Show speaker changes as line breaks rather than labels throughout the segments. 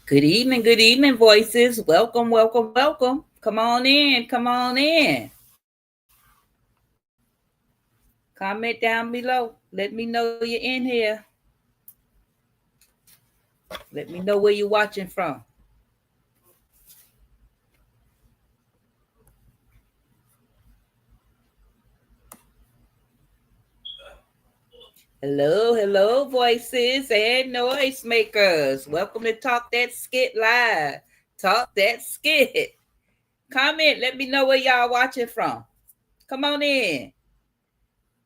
Good evening, voices. Welcome, welcome, welcome. Come on in, come on in. Comment down below. Let me know you're in here. Let me know where you're watching from. Hello, hello, voices and noise makers. Welcome to Talk That Skit Live. Talk That Skit. Comment, let me know where y'all watching from. Come on in.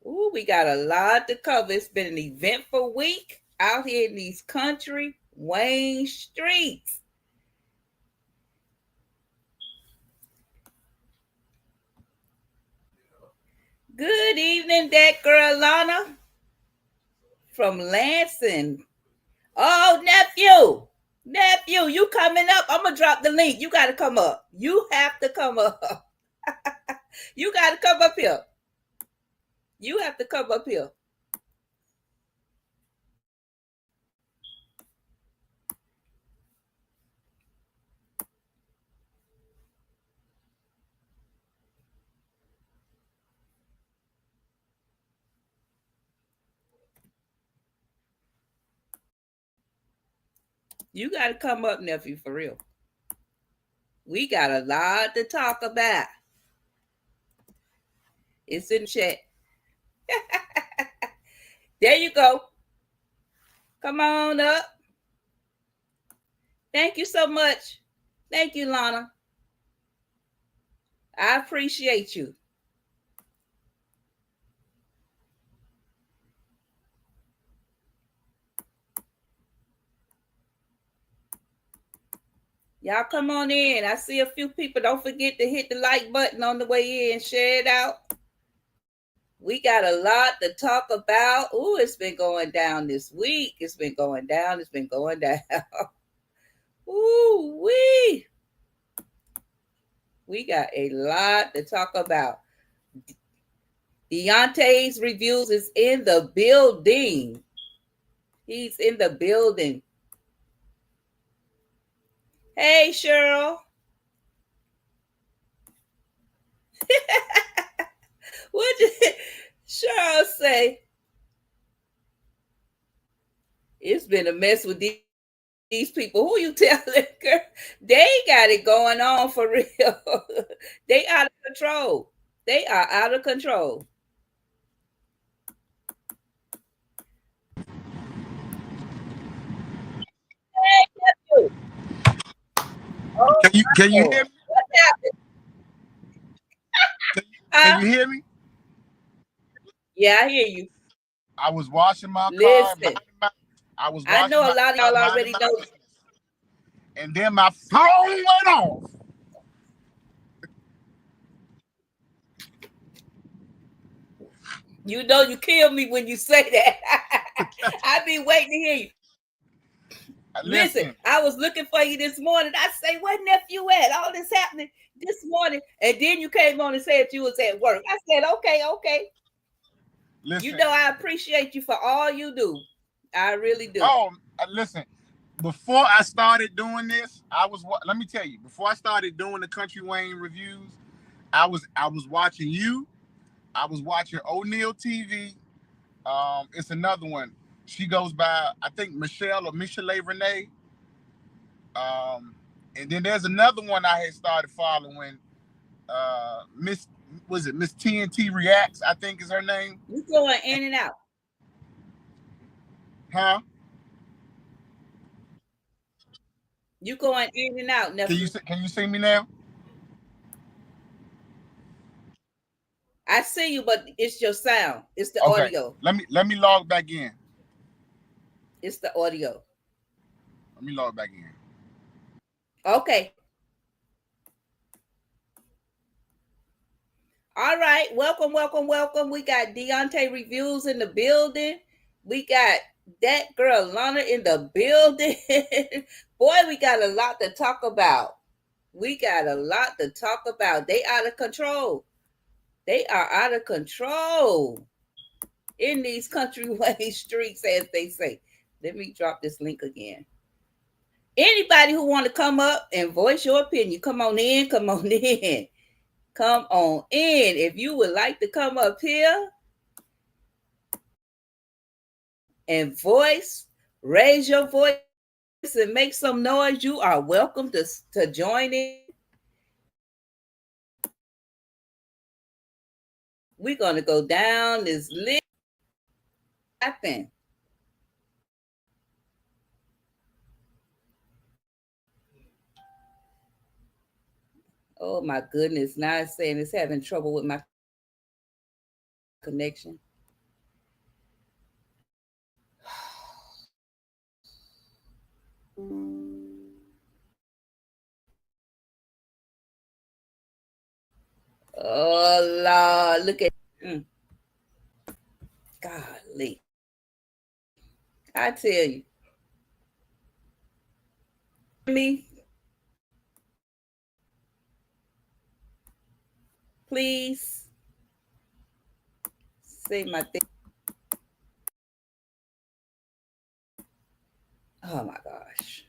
Ooh, we got a lot to cover. It's been an eventful week out here in these country Wayne streets. Good evening, that girl Lana from Lansing. Oh, nephew, you coming up? I'm gonna drop the link. You gotta come up. You have to come up. You gotta come up here. You have to come up here. You gotta come up, nephew, for real. We got a lot to talk about. It's in chat. There you go. Come on up. Thank you so much. Thank you, Lana. I appreciate you. Y'all come on in. I see a few people. Don't forget to hit the like button on the way in. Share it out. We got a lot to talk about. Ooh, it's been going down this week. It's been going down. It's been going down. Ooh, we got a lot to talk about. Deontay's reviews is in the building. He's in the building. Hey, Cheryl. What did Cheryl say? It's been a mess with these people. Who you telling, girl? They got it going on for real. They out of control. They are out of control. Hey, oh,
Can you hear me?
what happened?
Can you hear me?
Yeah, I hear you.
I was washing my car.
Listen,
I was
I
washing
know a
my
lot of
car,
y'all
minding
already
my
know.
business, and then my phone went off.
You know you kill me when you say that. I be waiting to hear you. Listen,
Listen,
I was looking for you this morning. I say, where nephew at? All this happening this morning. And then you came on and said you was at work. I said, okay. You
listen.
know, I appreciate you for all you do. I really do.
Oh, listen. Before I started doing this, let me tell you. Before I started doing the Country Wayne reviews, I was watching you. I was watching O'Neal TV. It's another one. She goes by, I think, Michelle or Michelle Renee. Um, and then there's another one I had started following. Miss was it Miss TNT Reacts? I think is her name.
You going in and out.
Huh?
You going in and out, nephew.
Can you see me now?
I see you, but it's your sound. It's the
Okay.
audio.
Let me log back in.
It's the audio.
Let me log back in.
Okay. All right. Welcome. We got Deontay reviews in the building. We got that girl Lana in the building. Boy, we got a lot to talk about. They out of control. They are out of control in these countryway streets, as they say. Let me drop this link again. Anybody who want to come up and voice your opinion, come on in, come on in. Come on in. If you would like to come up here and voice, raise your voice and make some noise, you are welcome to join in. We're going to go down this list. Happen. Oh my goodness. Now it's saying it's having trouble with my connection. Oh Lord, look at golly. I tell you. Me, please say my thing. Oh my gosh.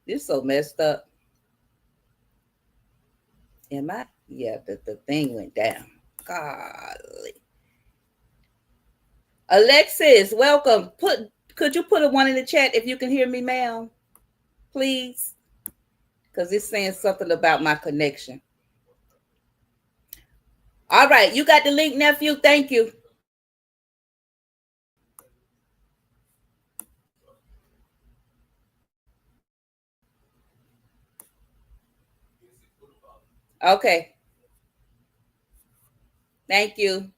This so messed up. Am I? Yeah, the thing went down. Golly. Alexis, welcome. Could you put a one in the chat if you can hear me, ma'am? Please. Because it's saying something about my connection. All right, you got the link, nephew. Thank you. Okay. Thank you.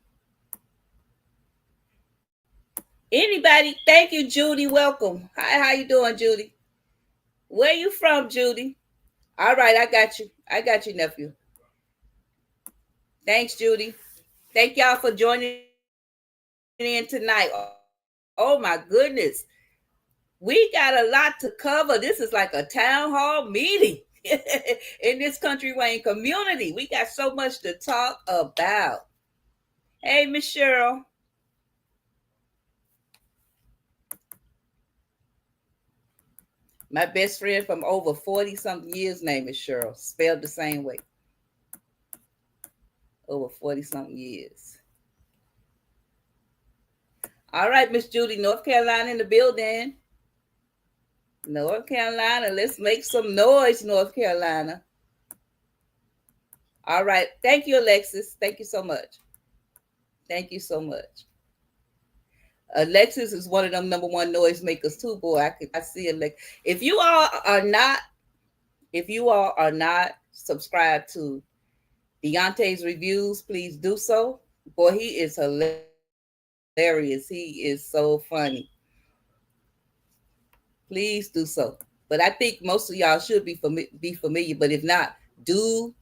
Anybody? Thank you, Judy. Welcome. Hi, how you doing, Judy? Where you from, Judy? All right, I got you. I got you, nephew. Thanks, Judy. Thank y'all for joining in tonight. Oh my goodness. We got a lot to cover. This is like a town hall meeting in this Country Wayne community. We got so much to talk about. Hey, Miss Cheryl. My best friend from over 40-something years name is Cheryl, spelled the same way. Over 40-something years. All right, Miss Judy, North Carolina in the building. North Carolina, let's make some noise, North Carolina. All right. Thank you, Alexis. Thank you so much. Thank you so much. Alexis is one of them number one noise makers too, boy. I see Alex. If you all are not subscribed to Deontay's reviews, please do so. Boy, he is hilarious. He is so funny. Please do so. But I think most of y'all should be familiar. But if not, do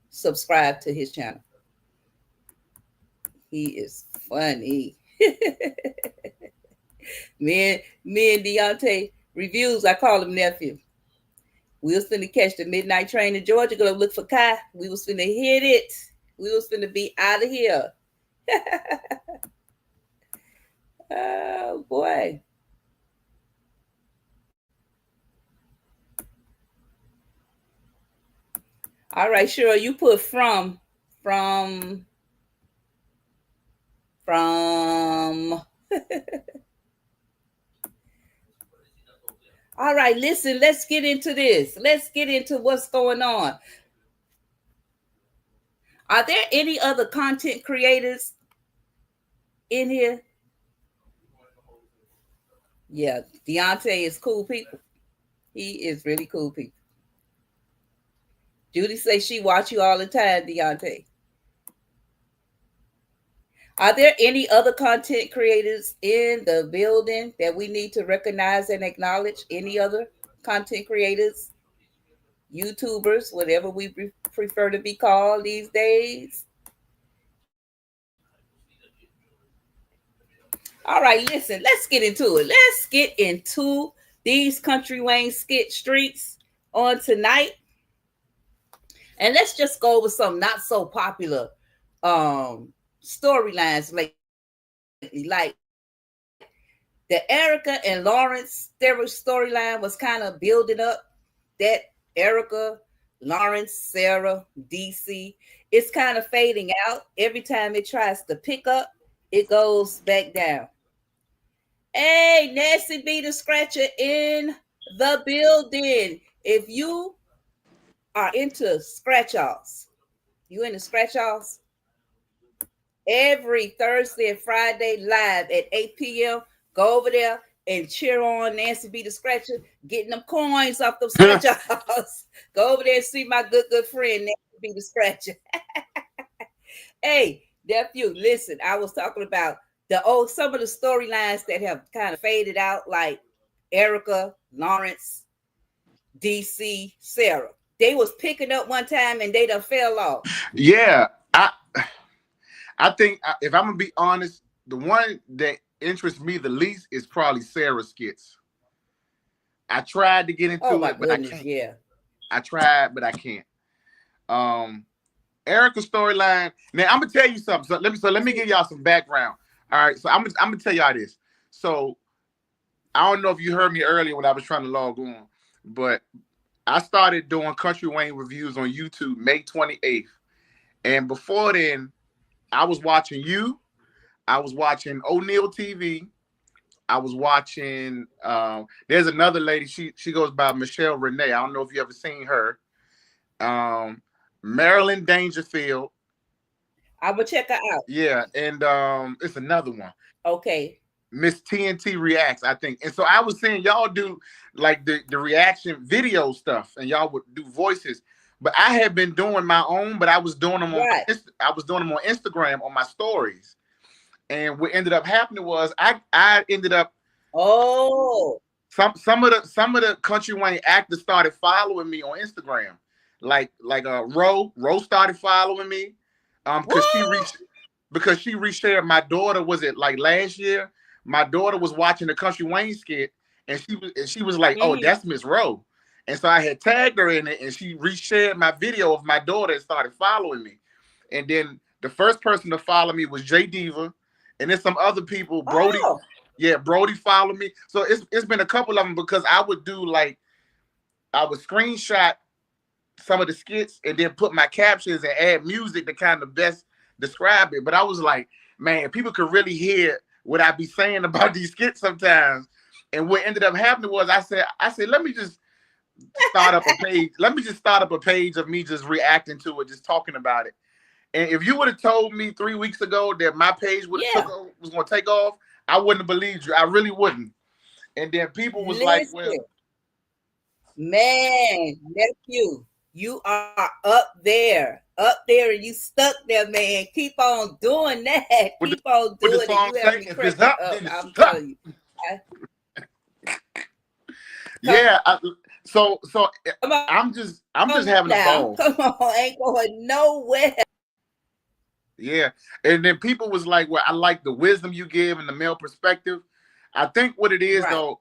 subscribe to his channel. He is funny. me and Deontay reviews. I call him nephew. We was finna catch the midnight train to Georgia, go look for Kai. We was finna hit it. We was finna be out of here. Oh boy. All right, Cheryl, you put from. All right, listen, let's get into this. Let's get into what's going on. Are there any other content creators in here? Yeah, Deontay is cool people. He is really cool people. Judy says she watch you all the time, Deontay. Are there any other content creators in the building that we need to recognize and acknowledge? Any other content creators, YouTubers, whatever we prefer to be called these days? All right, listen, let's get into it. Let's get into these Country Wayne skit streets on tonight. And let's just go over some not so popular storylines lately, like the Erica and Lawrence storyline was kind of building up. That Erica, Lawrence, Sarah, DC, it's kind of fading out. Every time it tries to pick up, it goes back down. Hey, Nancy B the Scratcher in the building. If you are into scratch-offs, you into scratch-offs? Every Thursday and Friday live at 8 p.m. Go over there and cheer on Nancy B the Scratcher, getting them coins off them scratch-offs. Go over there and see my good friend Nancy B the Scratcher. Hey, nephew, listen, I was talking about some of the storylines that have kind of faded out, like Erica, Lawrence, DC, Sarah. They was picking up one time and they done fell off.
Yeah, I think if I'm gonna be honest, the one that interests me the least is probably Sarah's skits. I tried to get into it, but I can't.
Yeah,
I tried, but I can't. Erica's storyline. Now I'm gonna tell you something. So let me give y'all some background. All right, so I'm gonna tell y'all this. So I don't know if you heard me earlier when I was trying to log on, but I started doing Country Wayne reviews on YouTube May 28th, and before then, I was watching you. I was watching O'Neal TV. I was watching. There's another lady. She goes by Michelle Renee. I don't know if you ever seen her. Marilyn Dangerfield.
I will check her out.
Yeah, and it's another one.
Okay.
Miss TNT Reacts, I think. And so I was saying y'all do like the reaction video stuff, and y'all would do voices. But I had been doing my own, but I was doing them on Instagram on my stories. And what ended up happening was I ended up some of the Country Wayne actors started following me on Instagram. Like Ro started following me. Because she reshared my daughter, was it like last year? My daughter was watching the Country Wayne skit, and she was like, "Oh, that's Miss Ro." And so I had tagged her in it, and she reshared my video of my daughter and started following me. And then the first person to follow me was J Diva, and then some other people. Brody, Brody followed me. So it's been a couple of them because I would screenshot some of the skits and then put my captions and add music to kind of best describe it. But I was like, man, people could really hear what I be saying about these skits sometimes. And what ended up happening was I said, let me just start up a page. Let me just start up a page of me just reacting to it, just talking about it. And if you would have told me 3 weeks ago that my page was going to take off, I wouldn't have believed you. I really wouldn't. And then people was like, well,
man, nephew, you are up there, and you stuck there, man. Keep on doing that. Keep on doing it. You have me cracking up. I'm telling you.
Yeah. So I'm just having a ball.
Come on, ain't going nowhere.
Yeah, and then people was like, "Well, I like the wisdom you give and the male perspective." I think what it is though.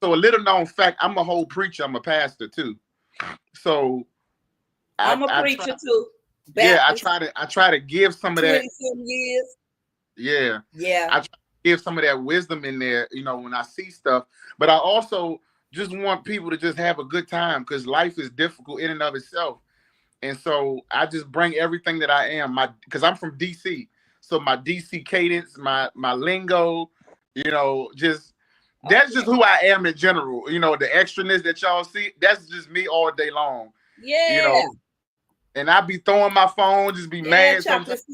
So a little known fact, I'm a whole preacher. I'm a pastor too. So
I'm a preacher too.
Baptist. Yeah, I try to give some of that.
27 years.
Yeah. I try to give some of that wisdom in there, when I see stuff. But I also just want people to just have a good time because life is difficult in and of itself. And so I just bring everything that I am, because I'm from DC. So my DC cadence, my lingo, that's just who I am in general. The extraness that y'all see, that's just me all day long.
Yeah.
And I be throwing my phone, just be mad sometimes.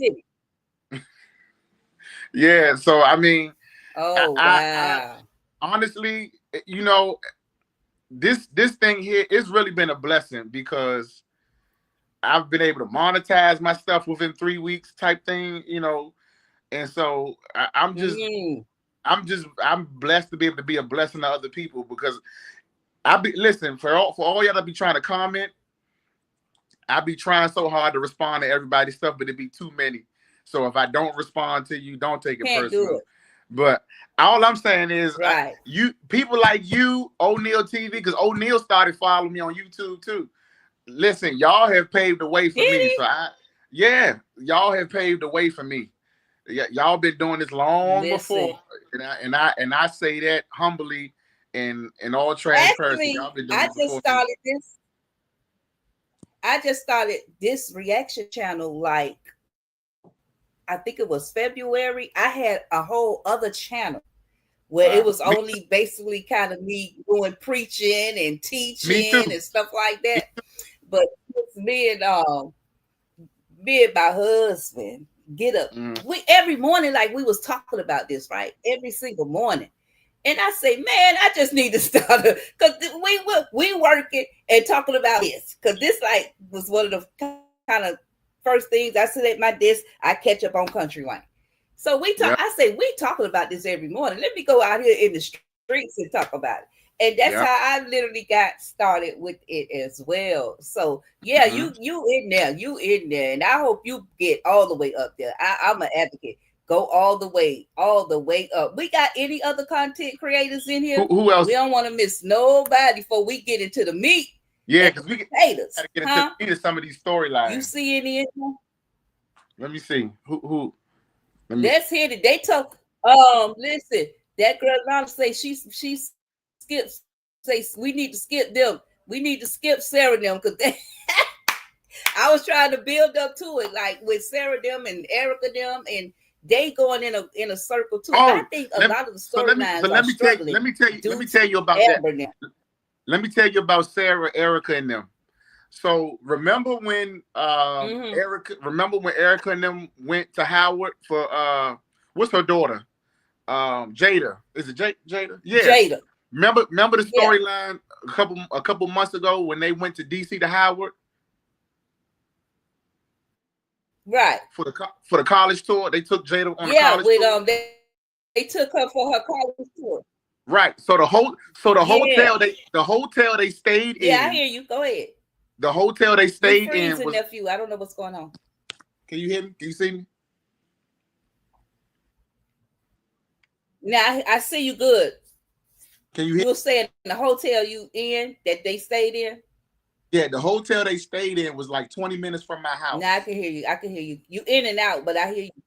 Yeah, so I mean,
wow.
I honestly, this thing here, it's really been a blessing because I've been able to monetize my stuff within 3 weeks type thing, and so I'm blessed to be able to be a blessing to other people because for all y'all that be trying to comment, I be trying so hard to respond to everybody's stuff, but it'd be too many. So if I don't respond to you, don't take it personal. But all I'm saying is, you people like you, O'Neal TV, because O'Neal started following me on YouTube too. Listen, y'all have paved the way for me. So y'all have paved the way for me. y'all been doing this long
Listen.
before, and I say that humbly and in all transparency. Y'all been doing
I
it
just
before.
started this. I just started this reaction channel like I think it was February. I had a whole other channel where it was only basically kind of me doing preaching and teaching and stuff like that. But me and my husband get up. We every morning, like we was talking about this, right? Every single morning. And I say, man, I just need to start because we working and talking about this. Because this like was one of the kind of first things I sit at my desk, I catch up on Country Wayne. So we talk, I say, we talking about this every morning. Let me go out here in the streets and talk about it. And that's how I literally got started with it as well. So yeah, you in there, and I hope you get all the way up there. I'm an advocate. Go all the way up. We got any other content creators in here?
Who else?
We don't want to miss nobody before we get into the meat.
Yeah, because we
gotta
get into some of these storylines.
You see any in there?
Let me see. Who?
Let's hear it. They talk. Listen, that girl Lana say she skips. Say we need to skip them. We need to skip Sarah them because they. I was trying to build up to it, like with Sarah them and Erica them, and they going in a circle too. I think a lot of the storylines are struggling.
Let me tell you about that. Let me tell you about Sarah, Erica, and them. So remember when Erica and them went to Howard for what's her daughter? Jada. Is it Jada? Yeah.
Jada.
Remember the storyline a couple months ago when they went to DC to Howard?
Right.
For the college tour. They took Jada on the college tour.
They took her for her college tour.
Right. So the hotel they stayed in.
Yeah, I hear you. Go ahead.
The hotel they stayed in was,
nephew. I don't know what's going on.
Can you hear me? Can you see me?
Now I see you good.
Can you hear?
You were saying the hotel you in that they stayed in?
Yeah, the hotel they stayed in was like 20 minutes from my house.
Now I can hear you. You in and out, but I hear you.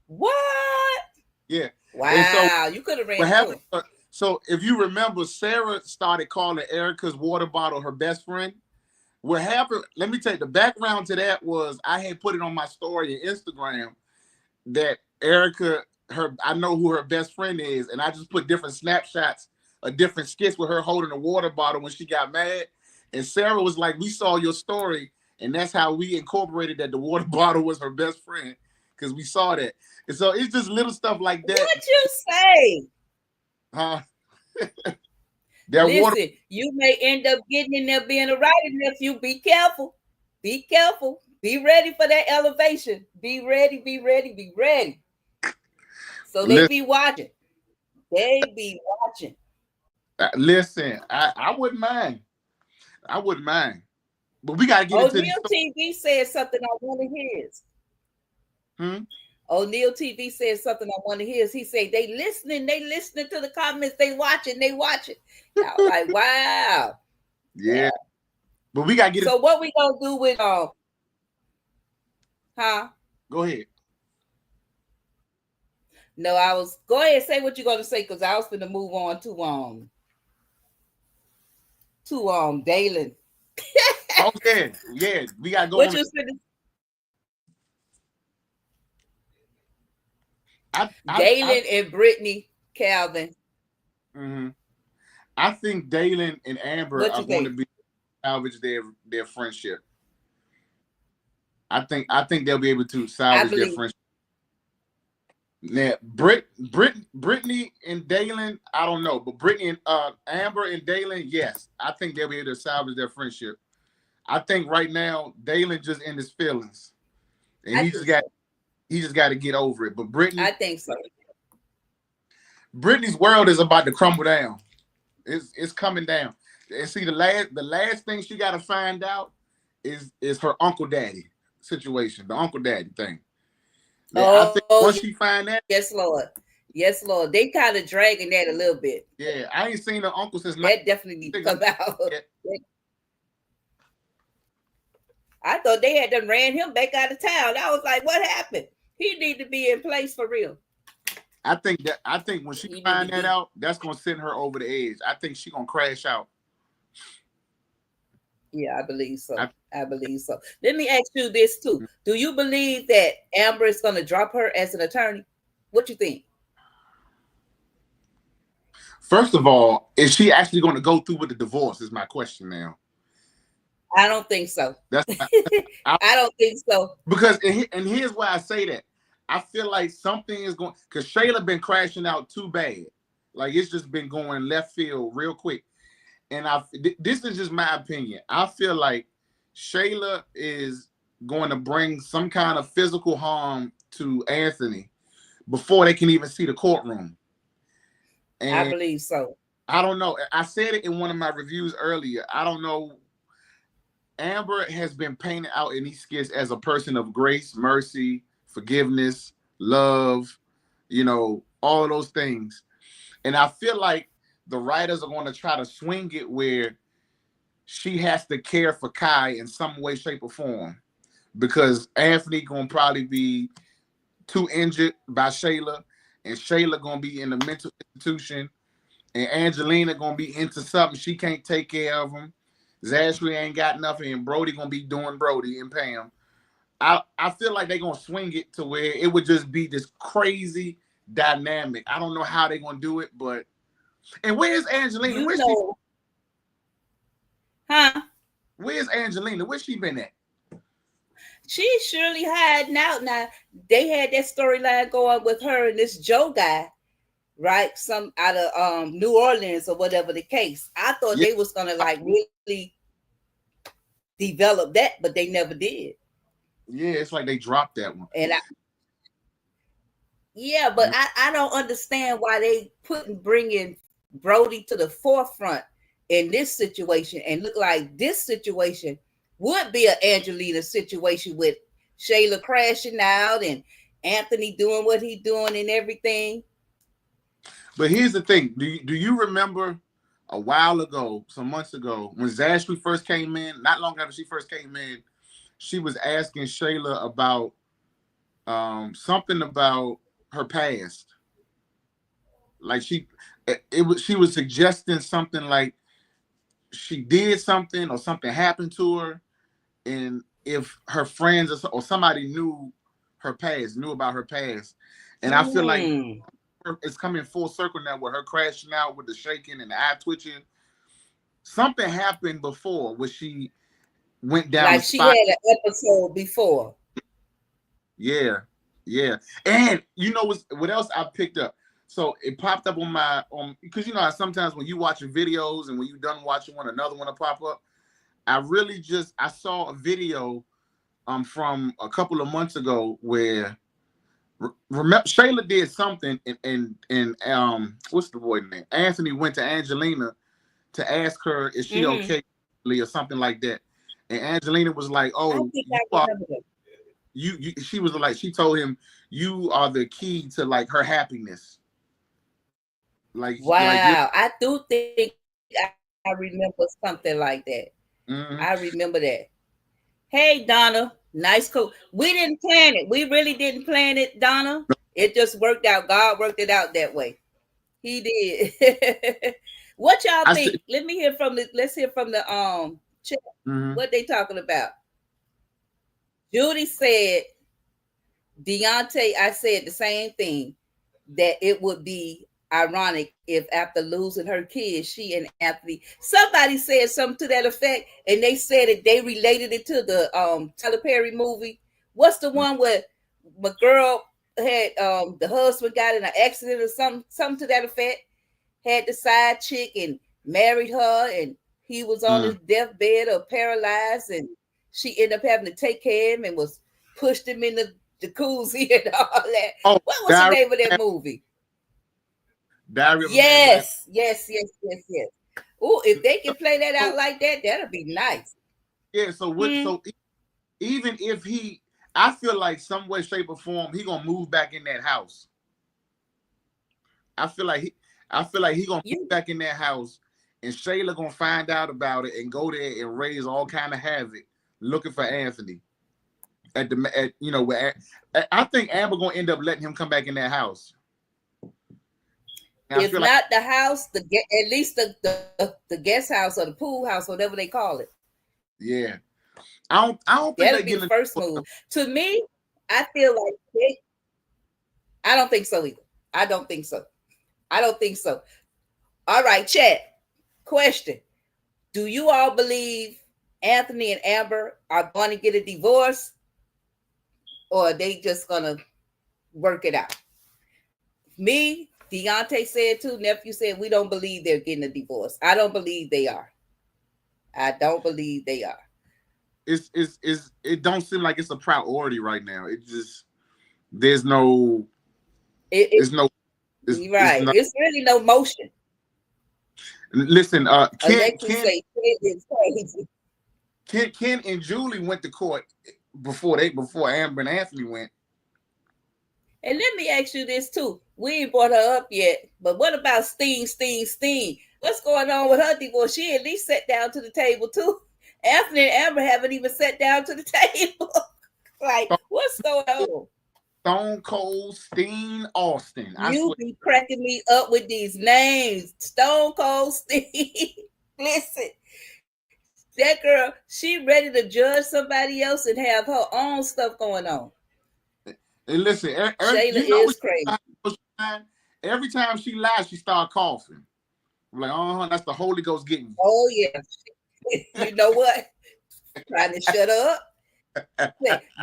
What?
Yeah.
Wow. You could have ran.
So if you remember, Sarah started calling Erica's water bottle her best friend. What happened? Let me tell you, the background to that was I had put it on my story on Instagram that Erica, I know who her best friend is, and I just put different snapshots of different skits with her holding a water bottle when she got mad. And Sarah was like, "We saw your story, and that's how we incorporated that the water bottle was her best friend because we saw that." And so it's just little stuff like that.
What you say?
Huh?
Listen, you may end up getting in there being a writer nephew. Be careful. Be careful. Be ready for that elevation. Be ready. So they be watching. They be watching.
Listen, I wouldn't mind. But we gotta get into
O'Neal TV said something on one of his. O'Neal TV said something on one of his. He said they listening to the comments, they watching. I was like, wow.
Yeah. But we gotta get
so what we gonna do with Go
ahead.
No, go ahead, say what you're gonna say, because I was gonna move on to DALEN.
Okay, yeah, we gotta go.
What you said? DALEN and Brittany Calvin.
I think DALEN and AMBR are going to be salvage their friendship. I think they'll be able to salvage their friendship. Now, Brittany and DALEN, I don't know, but Brittany and AMBR and DALEN, yes, I think they'll be able to salvage their friendship. I think right now DALEN just in his feelings, and he just got to get over it. But Brittany,
I think so.
Brittany's world is about to crumble down. It's coming down. And see, the last thing she got to find out is her uncle daddy situation, the uncle daddy thing. Now, I think once she find that,
yes, Lord. They kind of dragging that a little bit.
Yeah, I ain't seen the uncle since
that definitely need to come out. I thought they had done ran him back out of town. I was like, what happened? He need to be in place for real.
I think when she find that out, that's gonna send her over the edge. I think she gonna crash out.
Yeah, I believe so. I believe so. Let me ask you this too. Do you believe that Amber is gonna drop her as an attorney? What you think?
First of all, is she actually going to go through with the divorce? Is my question now.
I don't think so. I don't think so.
Because and here's why I say that. I feel like something is going, because Shayla been crashing out too bad. Like it's just been going left field real quick. And this is just my opinion. I feel like Shayla is going to bring some kind of physical harm to Anthony before they can even see the courtroom. And
I believe so.
I don't know. I said it in one of my reviews earlier. I don't know. Amber has been painted out in these skits as a person of grace, mercy, forgiveness, love, you know, all of those things. And I feel like the writers are going to try to swing it where she has to care for Kai in some way, shape, or form. Because Anthony going to probably be too injured by Shayla, and Shayla going to be in a mental institution, and Angelina going to be into something she can't take care of him. Zashley ain't got nothing, and Brody going to be doing Brody and Pam. I feel like they're going to swing it to where it would just be this crazy dynamic. I don't know how they're going to do it, but... And where's Angelina? Where's she?
Huh?
Where's Angelina? Where's she been at?
She's surely hiding out now. They had that storyline going with her and this Joe guy, right? Some out of New Orleans or whatever the case. I thought they was gonna like really develop that, but they never did.
Yeah, it's like they dropped that one.
And I don't understand why they bringing Brody to the forefront in this situation, and look like this situation would be an Angelina situation with Shayla crashing out and Anthony doing what he's doing and everything.
But here's the thing. Do you remember a while ago, some months ago, when Zashley first came in, not long after she first came in, she was asking Shayla about something about her past. Like she was suggesting something like she did something or something happened to her, and if her friends or somebody knew about her past. And I feel like it's coming full circle now with her crashing out with the shaking and the eye twitching. Something happened before where she went down.
Like she had an episode before.
Yeah. And you know what else I picked up? So it popped up on my because you know sometimes when you watching videos and when you done watching one, another one will pop up. I saw a video from a couple of months ago where remember Shayla did something and what's the boy's name? Anthony went to Angelina to ask her is she okay or something like that. And Angelina was like, "Oh, she was like, she told him you are the key to like her happiness." Like,
wow, I do think I remember something like that. I remember that. Hey, Donna, nice coat. We didn't plan it. We really didn't plan it, Donna. It just worked out. God worked it out that way. He did. What y'all think? Let's hear from the chat. What they talking about? Judy said, Deontay, I said the same thing, that it would be ironic if after losing her kids, she and Anthony, somebody said something to that effect, and they said it, they related it to the Tyler Perry movie. What's the one where the girl had the husband got in an accident or something to that effect, had the side chick and married her, and he was on his deathbed or paralyzed, and she ended up having to take care of him and was pushed him in the jacuzzi and all that. What was the name of that movie?
Diary of a
yes. Oh, if they can play that out like that, that'll be nice.
Yeah. So what? So even if I feel like some way, shape, or form, he gonna move back in that house. I feel like he gonna move back in that house, and Shayla gonna find out about it and go there and raise all kind of havoc, looking for Anthony I think Amber gonna end up letting him come back in that house.
If not the house, at least the guest house or the pool house, whatever they call it.
Yeah, I don't think
that'll be the first move. To me, I feel like I don't think so either. I don't think so. All right, chat. Question: do you all believe Anthony and Amber are going to get a divorce, or are they just gonna work it out? Me, Deontay said too. Nephew said we don't believe they're getting a divorce. I don't believe they are. I don't believe they are.
It don't seem like it's a priority right now. It just there's no.
It's really no motion.
Listen, Ken and Julie went to court before Amber and Anthony went.
And let me ask you this too. We ain't brought her up yet, but what about Steen? What's going on with her divorce? She at least sat down to the table too. Anthony and Amber haven't even sat down to the table. Like, what's going on?
Stone Cold Steen Austin.
You be cracking me up with these names. Stone Cold Steen. Listen, that girl, she ready to judge somebody else and have her own stuff going on.
And listen,
Shayla is crazy.
Every time she lies, she start coughing. I'm like, that's the Holy Ghost getting you.
Oh yeah. You know what? Trying to shut up.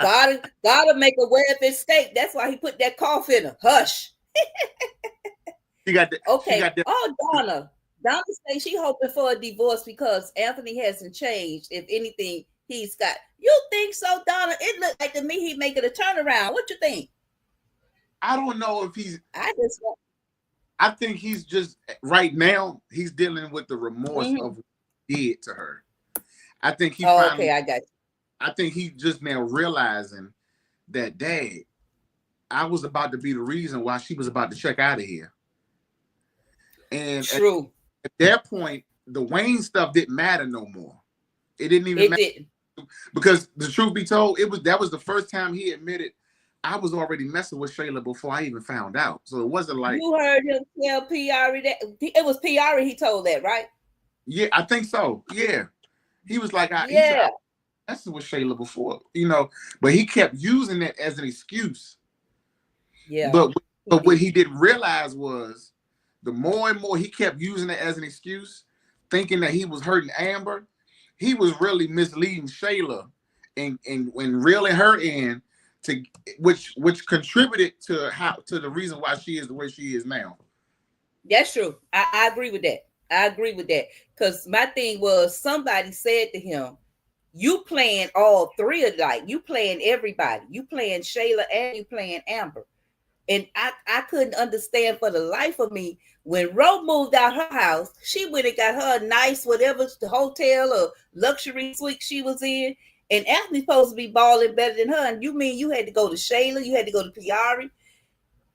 God will make a way of escape. That's why he put that cough in her. Hush.
She got that.
Okay. Donna. Donna says she hoping for a divorce because Anthony hasn't changed. If anything, he's got. You think so, Donna? It looked like to me he making a turnaround. What you think?
I don't know if he's.
I
think he's just right now. He's dealing with the remorse of what he did to her. I think he.
Okay, I got you.
I think he just now realizing that, Dad, I was about to be the reason why she was about to check out of here. And
true.
At that point, the Wayne stuff didn't matter no more. It didn't even matter.
Didn't.
Because the truth be told, that was the first time he admitted I was already messing with Shayla before I even found out. So it wasn't like
you heard him tell Piari that it was Piari he told that, right?
Yeah, I think so. Yeah. He was like, I messing with Shayla before, but he kept using it as an excuse.
Yeah.
But what he didn't realize was the more and more he kept using it as an excuse, thinking that he was hurting Amber, he was really misleading Shayla and reeling her in to which contributed to the reason why she is the way she is now.
That's true. I agree with that. Because my thing was somebody said to him, you playing all three alike. You playing everybody. You playing Shayla and you playing Amber. And I couldn't understand for the life of me. When Ro moved out her house, she went and got her a nice whatever the hotel or luxury suite she was in. And Anthony's supposed to be balling better than her. And you mean you had to go to Shayla? You had to go to Piari?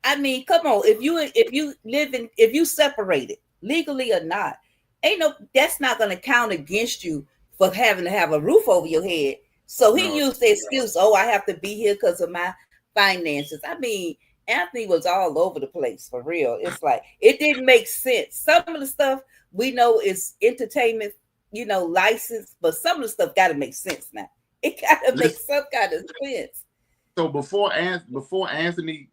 I mean, come on. If you separated legally or not, that's not going to count against you for having to have a roof over your head. So he used the excuse, I have to be here because of my finances. I mean, Anthony was all over the place for real. It's like, it didn't make sense. Some of the stuff we know is entertainment, license, but some of the stuff got to make sense now. It got to make some kind of sense.
So before the Anthony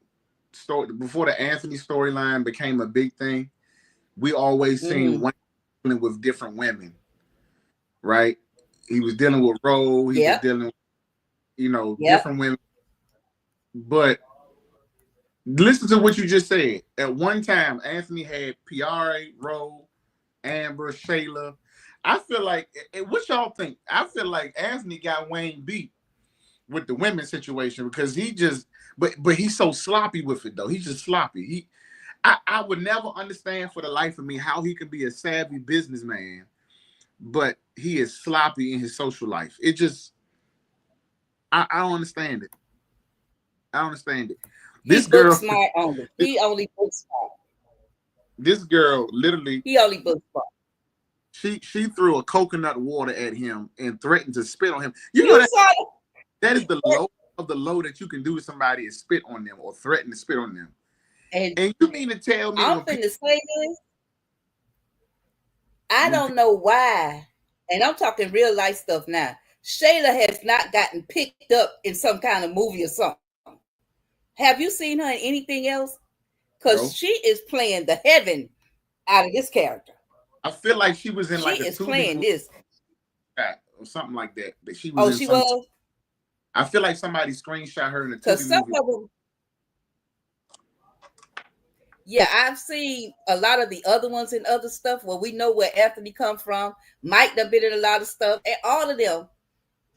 storyline became a big thing, we always seen Wayne dealing with different women, right? He was dealing with Ro, he was dealing with, different women. But listen to what you just said. At one time, Anthony had Piari, Ro, Amber, Shayla. I feel like, what y'all think? I feel like Anthony got Wayne beat with the women's situation because he just, but he's so sloppy with it though. He's just sloppy. I would never understand for the life of me how he can be a savvy businessman, but he is sloppy in his social life. It just, I don't understand it. I don't understand it. This girl,
smart only. He only book smart.
This girl literally.
He only book smart.
She threw a coconut water at him and threatened to spit on him.
You
know
saw
that is the low of the low that you can do to somebody is spit on them or threaten to spit on them. And you mean to tell me
I'm finna say this? I don't know why, and I'm talking real life stuff now. SHAYLA has not gotten picked up in some kind of movie or something. Have you seen her in anything else? Because
No.
she is playing the heaven out of this character.
I feel like she was in
she
like a
is playing this
or something like that. That she was.
She was.
I feel like somebody screenshot her in a Tubi movie.
Of them, yeah, I've seen a lot of the other ones and other stuff where we know where Anthony come from. Mike done been in a lot of stuff, and all of them,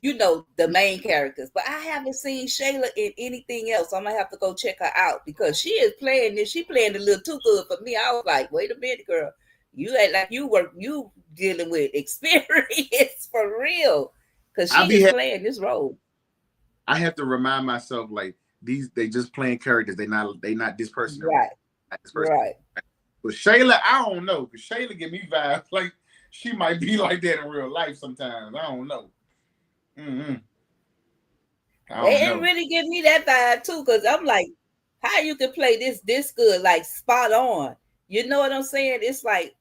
you know, the main characters. But I haven't seen SHAYLA in anything else. I'm gonna have to go check her out because she is playing this. She playing a little too good for me. I was like, wait a minute, girl, you act like you dealing with experience for real, because she is playing this role.
I have to remind myself like they just playing characters. They not this person.
Right. Right.
But SHAYLA, I don't know. Because SHAYLA give me vibes like she might be like that in real life sometimes. I don't know. They
didn't really give me that vibe too, because I'm like, how you can play this good, like spot on. You know what I'm saying? It's like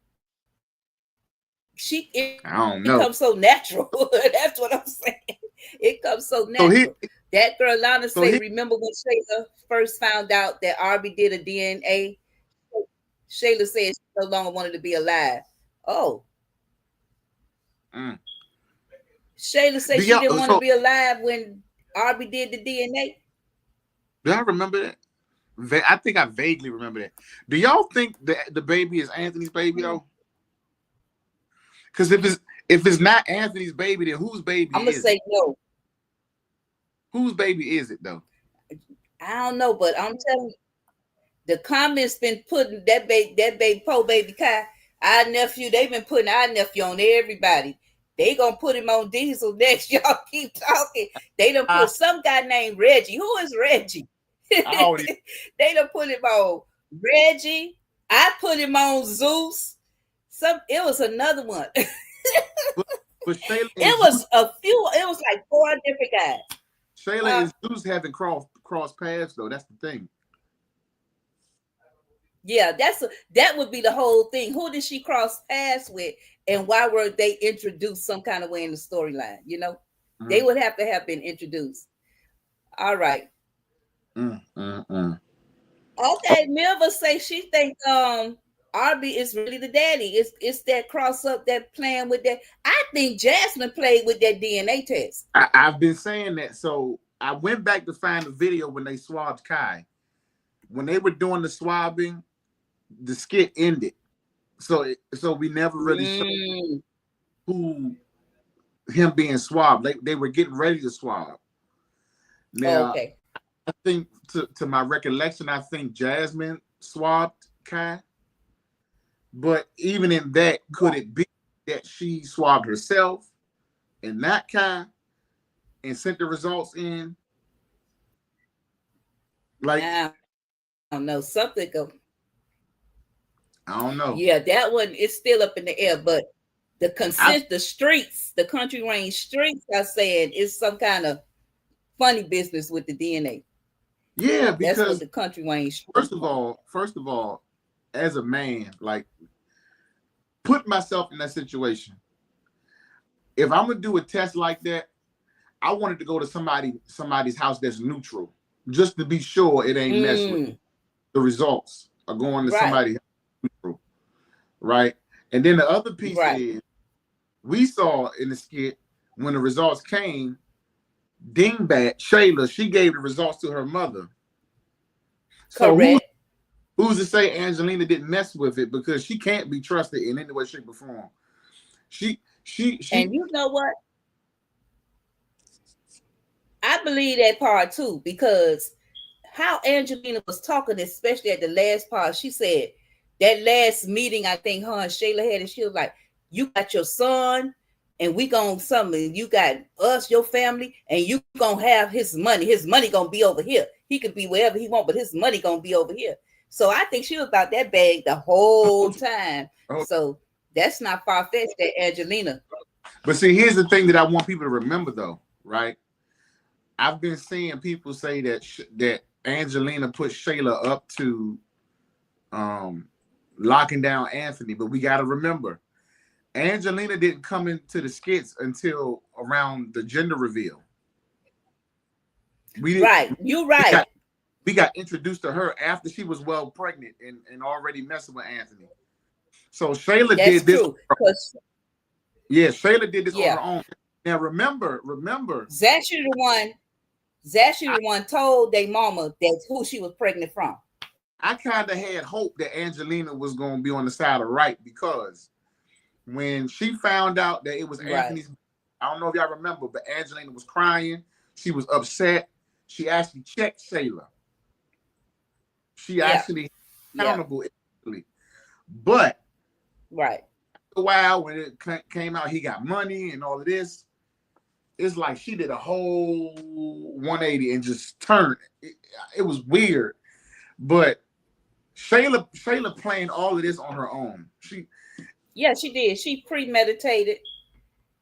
I don't know.
It comes so natural. That's what I'm saying. It comes so natural. That girl Lana say, remember when SHAYLA first found out that Arby did a DNA? SHAYLA said she no longer wanted to be alive. Oh. SHAYLA said she didn't want to be alive when Arby did the DNA.
Do I remember that? I think I vaguely remember that. Do y'all think that the baby is Anthony's baby though? Because if it's not Anthony's baby, then whose baby is it? I'm gonna say no. Whose baby is it though?
I don't know, but I'm telling you, the comments been putting that baby Poe baby Kai, our nephew, they've been putting our nephew on everybody. They gonna put him on Diesel next. Y'all keep talking. They done put some guy named Reggie. Who is Reggie? They done put him on Reggie. I put him on Zeus. It was another one.
but SHAYLA
it was a few. It was like 4 different guys.
SHAYLA and Zeus haven't crossed paths though. That's the thing.
Yeah, that would be the whole thing. Who did she cross paths with, and why were they introduced some kind of way in the storyline? You know, they would have to have been introduced. All right. Okay, Milva say she think Arby is really the daddy. It's that cross up, that playing with that. I think Jasmine played with that DNA test.
I've been saying that. So I went back to find the video when they swabbed Kai. When they were doing the swabbing, the skit ended. So we never really saw him being swabbed. They were getting ready to swab. Now, I think to my recollection, I think Jasmine swabbed Kai. But even in that, could it be that she swabbed herself and not Kai and sent the results in? Like,
I don't know, something go.
I don't know.
Yeah, that one is still up in the air, but the streets, the country range streets are saying it's some kind of funny business with the DNA.
Yeah, because
that's what the country range.
First of all, as a man, like, put myself in that situation. If I'm gonna do a test like that, I wanted to go to somebody's house that's neutral, just to be sure it ain't messed with. The results are going to somebody's house neutral, right? And then the other piece is, we saw in the skit when the results came, Dingbat SHAYLA, she gave the results to her mother. So who's to say Angelina didn't mess with it, because she can't be trusted in any way, shape, or form. She
and you know what? I believe that part too, because how Angelina was talking, especially at the last part, she said that last meeting, I think her and SHAYLA had, and she was like, you got your son, and we gonna something, you got us, your family, and you gonna have his money. His money gonna be over here. He could be wherever he want, but his money gonna be over here. So I think she was about that bag the whole time. So That's not far fetched. That Angelina.
But see, here's the thing that I want people to remember, though, right? I've been seeing people say that that Angelina put Shayla up to locking down Anthony, but we got to remember, Angelina didn't come into the skits until around the gender reveal. We didn't,
right. You're right.
We got introduced to her after she was well pregnant and already messing with Anthony. So Shayla did this. Yeah, Shayla did this on her own. Now remember,
Zash the one told their mama that's who she was pregnant from.
I kind of had hope that Angelina was going to be on the side of right, because when she found out that it was Anthony's, I don't know if y'all remember, but Angelina was crying. She was upset. She actually checked Shayla. She actually accountable, but
right.
After a while, when it came out, he got money and all of this. It's like she did a whole 180 and just turned. It was weird, but Shayla planned all of this on her own. She
did. She premeditated.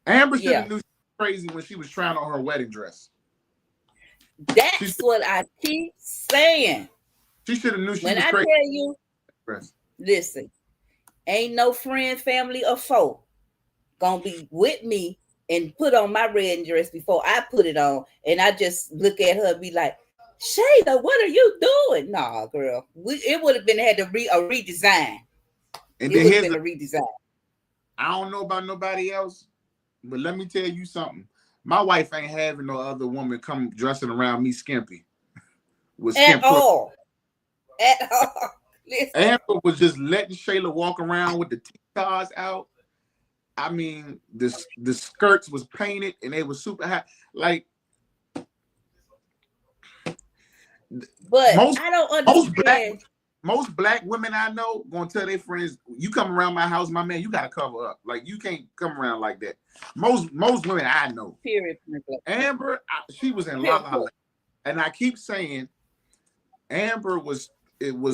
Amber should have knew she was crazy when she was trying on her wedding dress.
That's what I keep saying.
She should have knew she was crazy.
When I tell you, listen, ain't no friend, family, or foe gonna be with me and put on my red dress before I put it on, and I just look at her and be like, Shayla, what are you doing? Nah, girl. It would have been had to a redesign.
And it would have been a redesign. I don't know about nobody else, but let me tell you something. My wife ain't having no other woman come dressing around me skimpy.
At all. Listen.
Amber was just letting Shayla walk around with the T-stars out. I mean, the skirts was painted and they were super high. Like,
but I don't understand.
Most black women I know gonna tell their friends, you come around my house, my man, you gotta cover up. Like, you can't come around like that. Most women I know.
Period.
Amber, she was in La La Land. And I keep saying, Amber was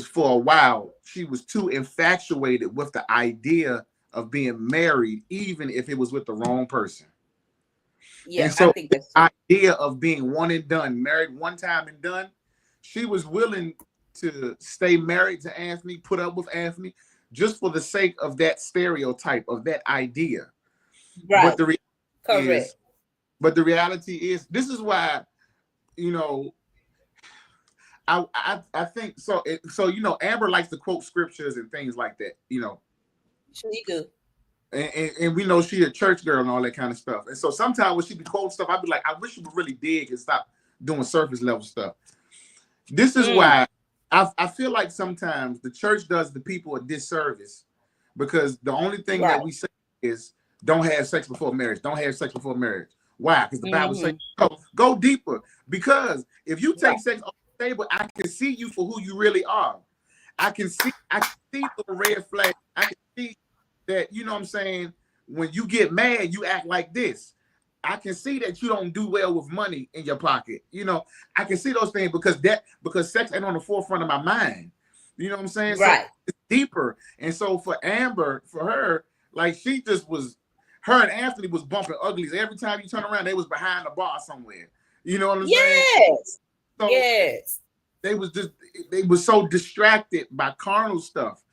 for a while, she was too infatuated with the idea of being married, even if it was with the wrong person. Yeah, and so I think that's the idea of being one and done, married one time and done, she was willing to stay married to Anthony, put up with Anthony, just for the sake of that stereotype, of that idea. Right. But the reality is, this is why, you know, I think so. So you know, Amber likes to quote scriptures and things like that. You know,
she do.
And we know she a church girl and all that kind of stuff. And so sometimes when she be quoting stuff, I'd be like, I wish you would really dig and stop doing surface level stuff. This is why I feel like sometimes the church does the people a disservice, because the only thing that we say is don't have sex before marriage. Don't have sex before marriage. Why? Because the Bible says go deeper. Because if you take sex off the table, I can see you for who you really are. I can see the red flag. I can see that, you know what I'm saying, when you get mad, you act like this. I can see that you don't do well with money in your pocket. You know, I can see those things because sex ain't on the forefront of my mind. You know what I'm saying? Right. So it's deeper. And so for Amber, for her, like, she just was, her and Anthony was bumping uglies. Every time you turn around, they was behind the bar somewhere. You know what I'm saying? So yes. They was so distracted by carnal stuff.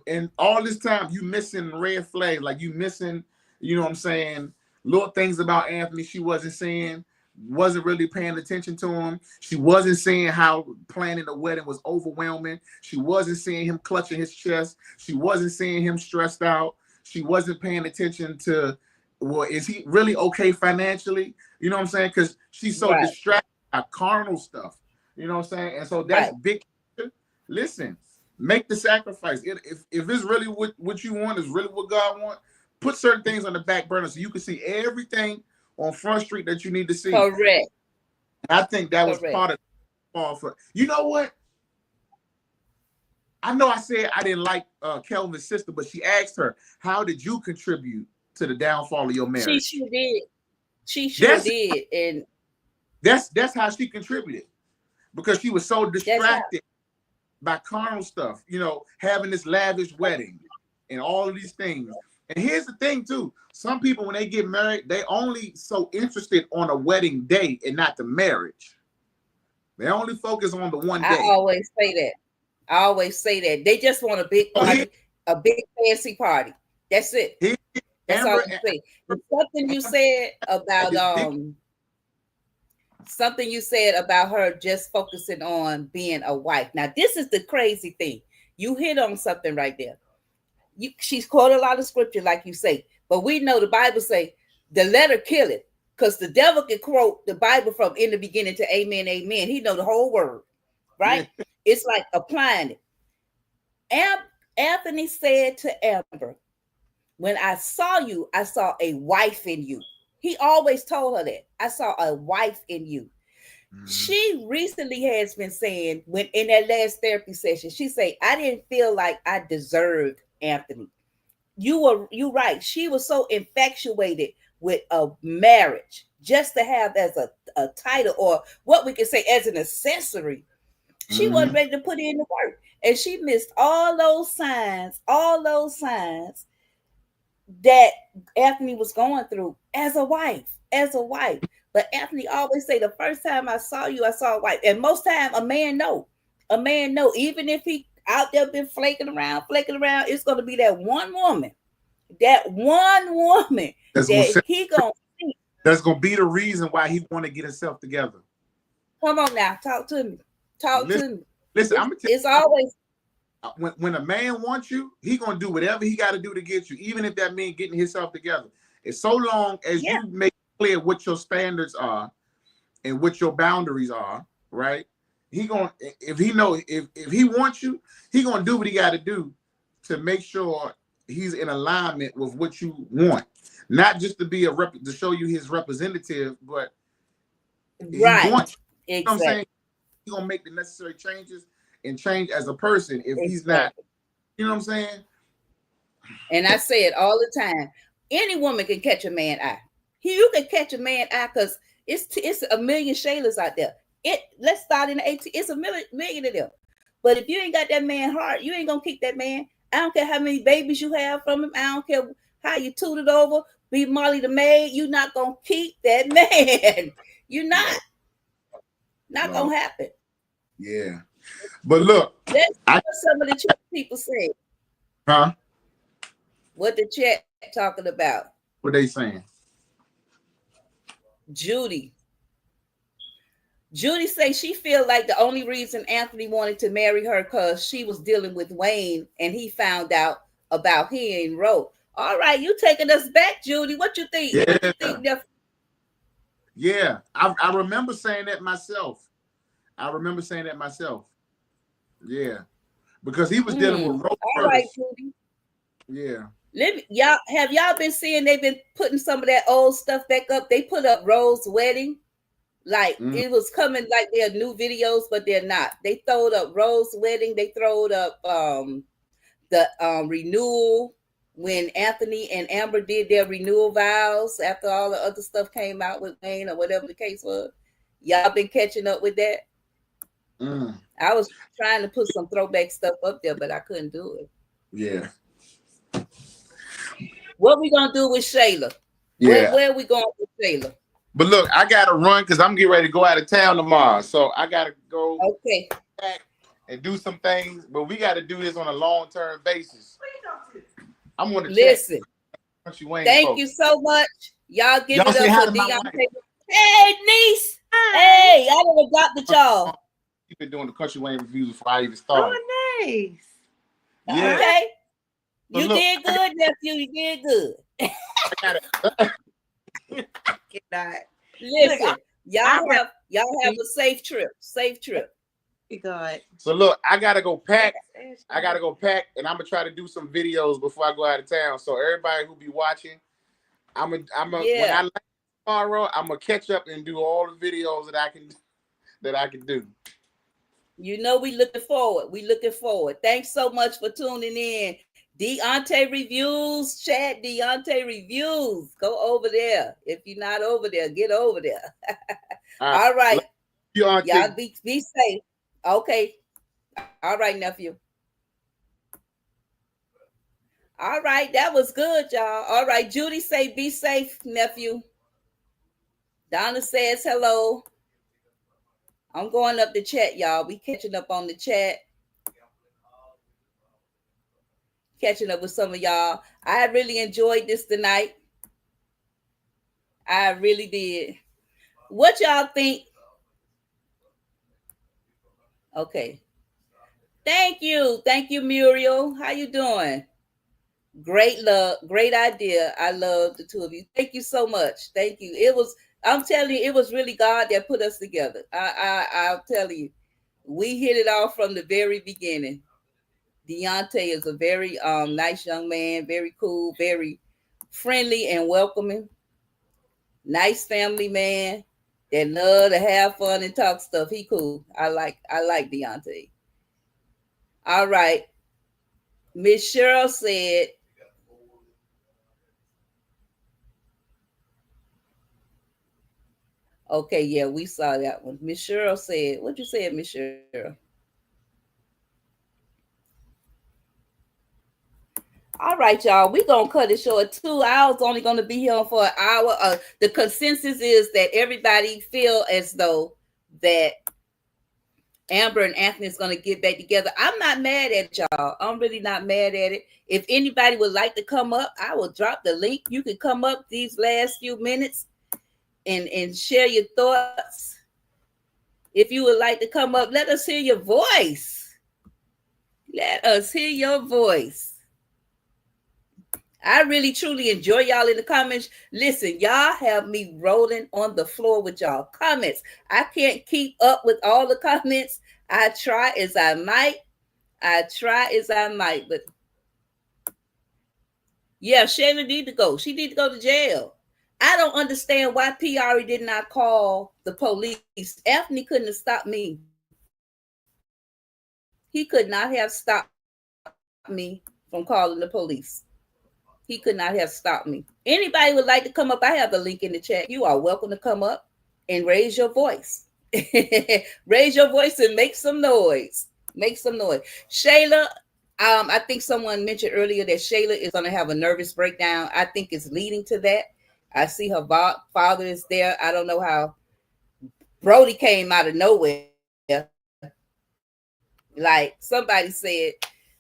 And all this time you missing red flag, like you missing, you know what I'm saying, little things about Anthony she wasn't seeing, wasn't really paying attention to him. She wasn't seeing how planning a wedding was overwhelming. She wasn't seeing him clutching his chest. She wasn't seeing him stressed out. She wasn't paying attention to, well, is he really okay financially? You know what I'm saying? Because she's so distracted by carnal stuff. You know what I'm saying? And so that's big. Listen, make the sacrifice. If it's really what you want, is really what God wants, put certain things on the back burner so you can see everything on Front Street that you need to see.
Correct.
I think that was part of the fall for. You know what? I know I said I didn't like Kelvin's sister, but she asked her, how did you contribute to the downfall of your marriage?
She did. She sure did. And
that's how she contributed, because she was so distracted by carnal stuff, you know, having this lavish wedding and all of these things. And here's the thing too. Some people, when they get married, they only so interested on a wedding day and not the marriage. They only focus on the one
I
day.
always say that. I always say that. They just want a big party, a big fancy party. That's it. That's all I'm saying. Something you said about something you said about her just focusing on being a wife. Now, this is the crazy thing. You hit on something right there. She's quoted a lot of scripture, like you say, but we know the Bible say the letter kill it, because the devil can quote the Bible from in the beginning to amen, amen. He know the whole word, right? Yeah. It's like applying it. Anthony said to Amber, when I saw you, I saw a wife in you. He always told her that. I saw a wife in you. Mm-hmm. She recently has been saying, when in that last therapy session, she said, I didn't feel like I deserved Anthony. You right. She was so infatuated with a marriage just to have as a title, or what we could say as an accessory. She wasn't ready to put in the work. And she missed all those signs that Anthony was going through as a wife. But Anthony always say, the first time I saw you, I saw a wife. And most time a man know, even if he out there been flaking around, it's going to be that one woman that he gonna see.
That's going to be the reason why he want to get himself together.
Come on now, talk to me.
Listen, I'm gonna tell you,
it's always
when a man wants you, he gonna do whatever he got to do to get you, even if that means getting himself together. It's so long as you make clear what your standards are and what your boundaries are, right? He gonna, if he wants you, he gonna do what he got to do to make sure he's in alignment with what you want, not just to be to show you his representative, but he wants. You know what I'm saying? He's gonna make the necessary changes and change as a person if he's not, you know what I'm saying?
And I say it all the time. Any woman can catch a man eye. You can catch a man eye because it's a million Shaylas out there. Let's start in the 18. It's a million of them. But if you ain't got that man heart, you ain't gonna keep that man. I don't care how many babies you have from him. I don't care how you tooted over, be Molly the maid. You're not gonna keep that man. You're not gonna happen.
Yeah. But look,
that's what some of the chat people say.
Huh?
What the chat talking about?
What they saying?
Judy say she feel like the only reason Anthony wanted to marry her because she was dealing with Wayne and he found out about he and Roe. All right, you taking us back, Judy. What you think?
Yeah.
What you think?
Yeah, I remember saying that myself. Yeah, because he was dealing with Roe.
All right, Judy.
Yeah.
Have y'all been seeing they've been putting some of that old stuff back up? They put up Roe's wedding. Like it was coming like they're new videos, but they're not. They throwed up Roe's wedding. They throwed up the renewal when Anthony and Amber did their renewal vows after all the other stuff came out with Wayne or whatever the case was. Y'all been catching up with that? I was trying to put some throwback stuff up there, but I couldn't do it.
Yeah.
What we gonna do with Shayla?
Yeah.
Where are we going with Shayla?
But look, I gotta run because I'm getting ready to go out of town tomorrow. So I gotta go back and do some things. But we gotta do this on a long-term basis. I'm gonna
listen. Thank you so much. Y'all give it up for Deontay. Hey, niece. Hey, I done adopted y'all.
You've been doing the Country Wayne reviews before I even started.
Oh, nice.
Yeah.
Okay. You did good, nephew. You did good. Listen, y'all have a safe trip.
God.
So look, I gotta go pack, and I'm gonna try to do some videos before I go out of town. So everybody who be watching, when I land tomorrow, I'm gonna catch up and do all the videos that I can do.
You know, we looking forward. Thanks so much for tuning in. Deontay Reviews, chat Deontay Reviews. Go over there. If you're not over there, get over there. All right. Y'all be safe. Okay. All right, nephew. All right, that was good, y'all. All right, Judy say be safe, nephew. Donna says hello. I'm going up the chat, y'all. We catching up on the chat. Catching up with some of y'all. I really enjoyed this tonight. I really did. What y'all think? Okay. Thank you, Muriel. How you doing? Great love, great idea. I love the two of you. Thank you so much. Thank you. I'm telling you, it was really God that put us together. I'll tell you, we hit it off from the very beginning. Deontay is a very nice young man, very cool, very friendly and welcoming. Nice family man that love to have fun and talk stuff. He cool. I like Deontay. All right. Miss Cheryl said, okay, yeah, we saw that one. Miss Cheryl said, what you said, Miss Cheryl? All right, y'all. We're gonna cut it short. 2 hours, only gonna be here for an hour. The consensus is that everybody feel as though that Amber and Anthony is gonna get back together. I'm not mad at y'all. I'm really not mad at it. If anybody would like to come up, I will drop the link. You can come up these last few minutes and share your thoughts. If you would like to come up, let us hear your voice. Let us hear your voice. I really truly enjoy y'all in the comments. Listen, y'all have me rolling on the floor with y'all comments. I can't keep up with all the comments. I try as I might. But yeah, Shayla need to go. She need to go to jail. I don't understand why PRE did not call the police. Anthony couldn't have stopped me. He could not have stopped me from calling the police. He could not have stopped me. Anybody would like to come up? I have the link in the chat. You are welcome to come up and raise your voice. Raise your voice and make some noise. Make some noise. Shayla, I think someone mentioned earlier that Shayla is going to have a nervous breakdown. I think it's leading to that. I see her father is there. I don't know how Brody came out of nowhere. Like somebody said,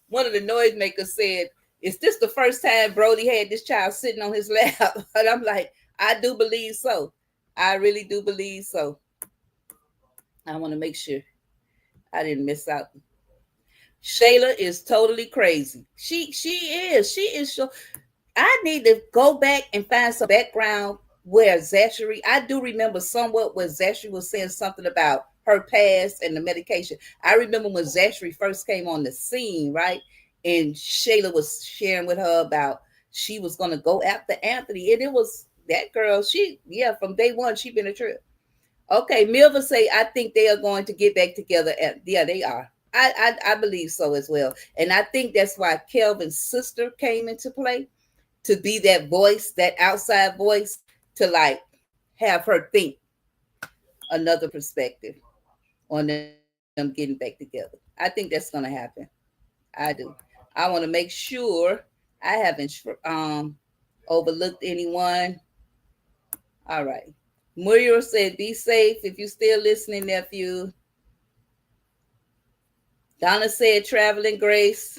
one of the noise makers said, is this the first time Brody had this child sitting on his lap? And I'm like, I do believe so. I really do believe so. I want to make sure I didn't miss out. Shayla is totally crazy. She is. She is so. I need to go back and find some background where Zachary, I do remember somewhat where Zachary was saying something about her past and the medication. I remember when Zachary first came on the scene, right? And Shayla was sharing with her about she was going to go after Anthony. And it was that girl, from day one, she been a trip. Okay, Milva say, I think they are going to get back together. Yeah, they are. I believe so as well. And I think that's why Kelvin's sister came into play, to be that voice, that outside voice, to like have her think another perspective on them getting back together. I think that's going to happen. I do. I want to make sure I haven't overlooked anyone. All right. Muriel said, be safe if you're still listening, nephew. Donna said, traveling grace,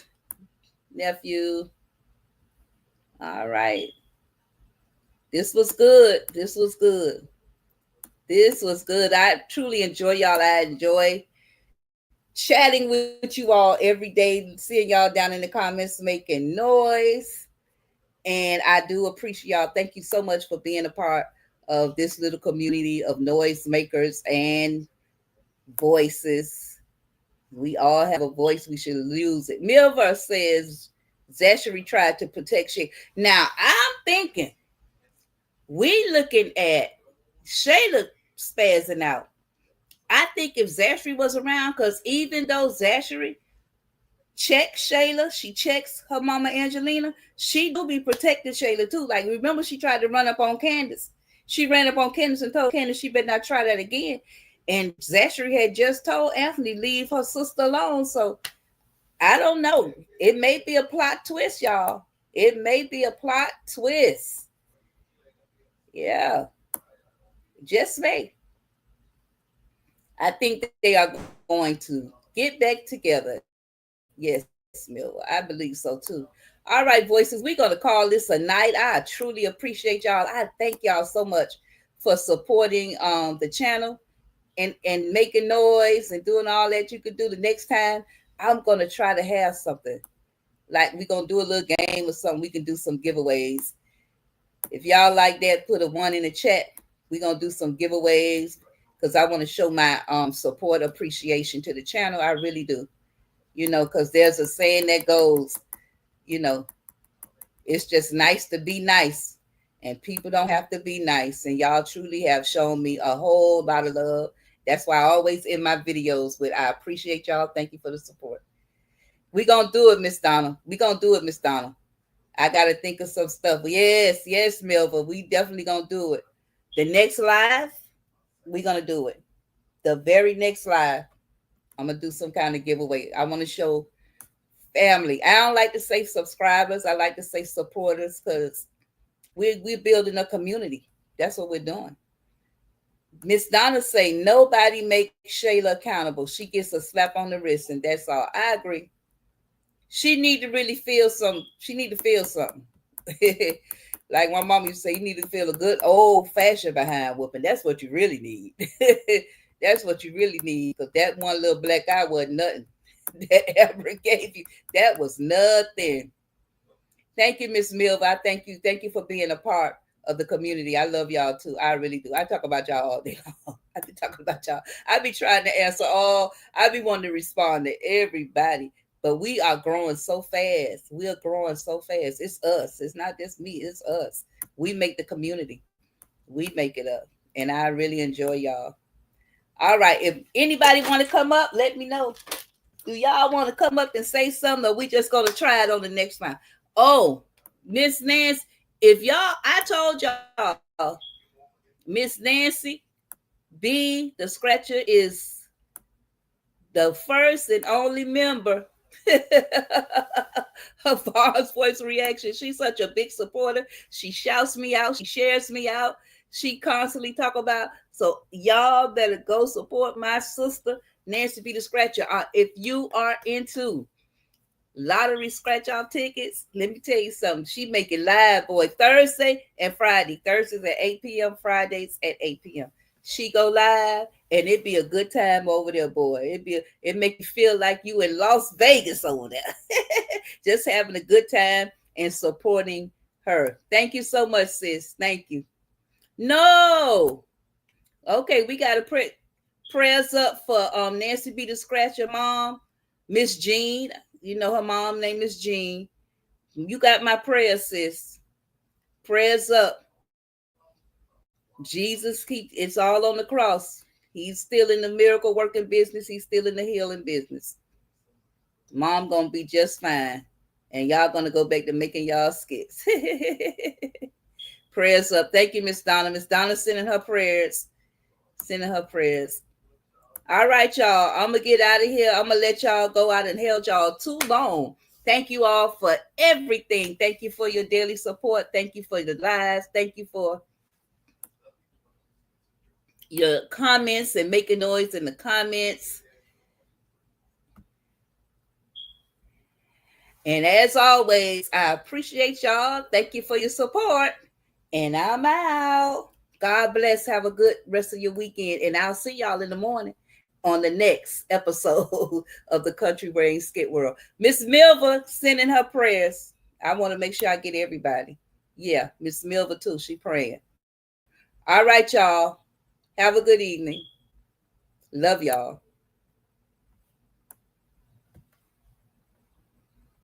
nephew. All right. This was good. This was good. This was good. I truly enjoy y'all. I enjoy chatting with you all every day, seeing y'all down in the comments making noise. And I do appreciate y'all. Thank you so much for being a part of this little community of noise makers and voices. We all have a voice. We should use it. Milver says Zachary tried to protect Shay. Now, I'm thinking we looking at Shayla spazzing out. I think if Zachary was around, because even though Zachary checks Shayla, she checks her mama Angelina, she do be protecting Shayla too. Like, remember she tried to run up on Candace. She ran up on Candace and told Candace she better not try that again. And Zachary had just told Anthony leave her sister alone. So I don't know. It may be a plot twist, y'all. It may be a plot twist. Yeah, just may. I think they are going to get back together. Yes, Mill. I believe so too. All right, voices, we're going to call this a night. I truly appreciate y'all. I thank y'all so much for supporting the channel and making noise and doing all that you could do. The next time, I'm going to try to have something. Like we're going to do a little game or something. We can do some giveaways. If y'all like that, put a one in the chat. We're going to do some giveaways because I want to show my support appreciation to the channel. I really do. Because there's a saying that goes, you know, it's just nice to be nice. And people don't have to be nice. And y'all truly have shown me a whole lot of love. That's why I always end my videos with, I appreciate y'all. Thank you for the support. We're going to do it, Miss Donna. We're going to do it, Miss Donna. I got to think of some stuff. Yes, Melva. We definitely going to do it. The next live, we're going to do it. The very next live, I'm going to do some kind of giveaway. I want to show family. I don't like to say subscribers. I like to say supporters because we're building a community. That's what we're doing. Miss Donna say nobody makes Shayla accountable. She gets a slap on the wrist, and that's all. I agree. She need to really feel something. She need to feel something. Like my mom used to say, you need to feel a good old-fashioned behind whooping. That's what you really need. That's what you really need. Because that one little black eye wasn't nothing that ever gave you. That was nothing. Thank you, Miss Milva. I thank you. Thank you for being a part of the community. I love y'all too. I really do. I talk about y'all all day long. I be talking about y'all. I be trying to answer all. I be wanting to respond to everybody. But we are growing so fast. We are growing so fast. It's us. It's not just me. It's us. We make the community. We make it up. And I really enjoy y'all. All right. If anybody want to come up, let me know. Do y'all want to come up and say something, or we just gonna try it on the next time? Oh, Miss Nancy, if y'all, I told y'all, Miss Nancy B, the scratcher, is the first and only member of Barb's Voice Reaction. She's such a big supporter. She shouts me out. She shares me out. She constantly talk about. So y'all better go support my sister, Nancy B the Scratcher. If you are into lottery scratch off tickets, let me tell you something. She make it live, boy, Thursday and Friday. Thursdays at 8 p.m., Fridays at 8 p.m. She go live, and it be a good time over there, boy. It make you feel like you in Las Vegas over there. Just having a good time and supporting her. Thank you so much, sis. Thank you. No. Okay, we got to prayers up for Nancy B the Scratcher mom, Miss Jean. You know her mom name is Jean. You got my prayers, sis. Prayers up. Jesus it's all on the cross. He's still in the miracle working business. He's still in the healing business. Mom gonna be just fine. And y'all gonna go back to making y'all skits. Prayers up. Thank you, Miss Donna. Miss Donna sending her prayers. Sending her prayers. All right, y'all. I'm going to get out of here. I'm going to let y'all go out and held y'all too long. Thank you all for everything. Thank you for your daily support. Thank you for the lives. Thank you for your comments and making noise in the comments. And as always, I appreciate y'all. Thank you for your support. And I'm out. God bless. Have a good rest of your weekend. And I'll see y'all in the morning on the next episode of the Country Rain Skit World. Miss Milva sending her prayers. I want to make sure I get everybody. Yeah, Miss Milva too. She praying. All right, y'all. Have a good evening. Love y'all.